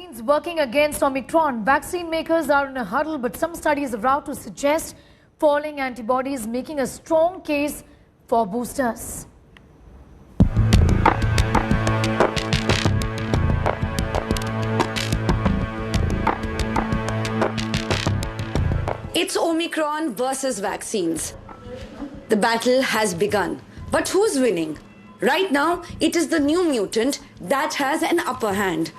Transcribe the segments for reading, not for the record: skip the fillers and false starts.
Vaccines working against Omicron. Vaccine makers are in a huddle, but some studies are out to suggest falling antibodies making a strong case for boosters. It's Omicron versus vaccines. The battle has begun. But who's winning? Right now, it is the new mutant that has an upper hand.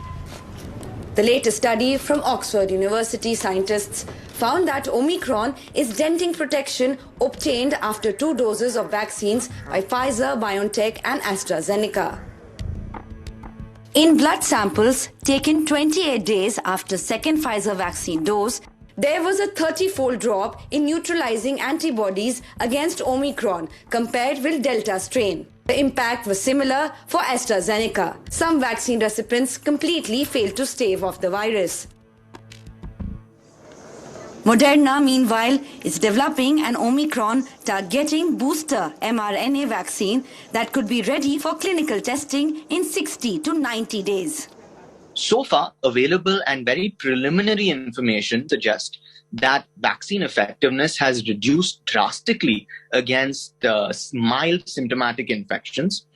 The latest study from Oxford University scientists found that Omicron is denting protection obtained after 2 doses of vaccines by Pfizer, BioNTech and AstraZeneca. In blood samples taken 28 days after second Pfizer vaccine dose, there was a 30-fold drop in neutralizing antibodies against Omicron compared with Delta strain. The impact was similar for AstraZeneca. Some vaccine recipients completely failed to stave off the virus. Moderna, meanwhile, is developing an Omicron targeting booster mRNA vaccine that could be ready for clinical testing in 60 to 90 days. So far, available and very preliminary information suggests that vaccine effectiveness has reduced drastically against mild symptomatic infections.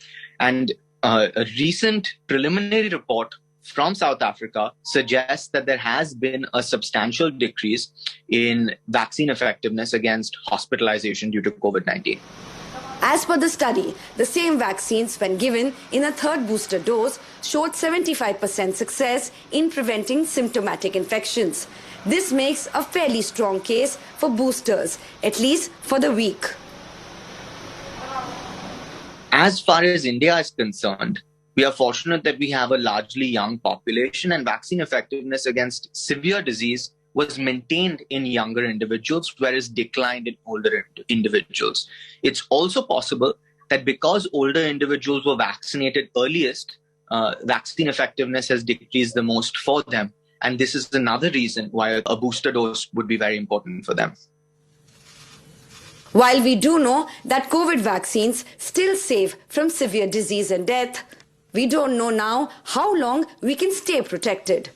And a recent preliminary report from South Africa suggests that there has been a substantial decrease in vaccine effectiveness against hospitalization due to COVID-19. As per the study, the same vaccines, when given in a third booster dose, showed 75% success in preventing symptomatic infections. This makes a fairly strong case for boosters, at least for the weak. As far as India is concerned, we are fortunate that we have a largely young population, and vaccine effectiveness against severe disease was maintained in younger individuals, whereas declined in older individuals. It's also possible that because older individuals were vaccinated earliest, vaccine effectiveness has decreased the most for them. And this is another reason why a booster dose would be very important for them. While we do know that COVID vaccines still save from severe disease and death, we don't know now how long we can stay protected.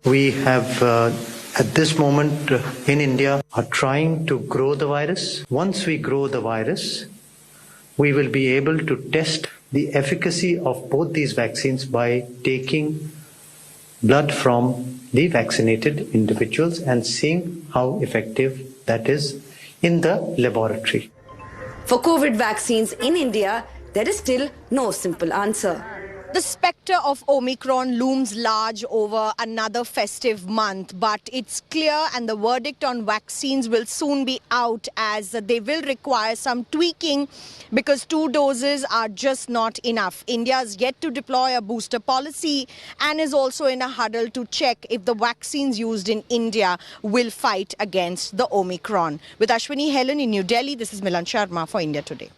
We have, at this moment in India, are trying to grow the virus. Once we grow the virus, we will be able to test the efficacy of both these vaccines by taking blood from the vaccinated individuals and seeing how effective that is in the laboratory. For COVID vaccines in India, there is still no simple answer. The spectre of Omicron looms large over another festive month, but it's clear and the verdict on vaccines will soon be out, as they will require some tweaking because 2 doses are just not enough. India is yet to deploy a booster policy and is also in a huddle to check if the vaccines used in India will fight against the Omicron. With Ashwini Helen in New Delhi, this is Milan Sharma for India Today.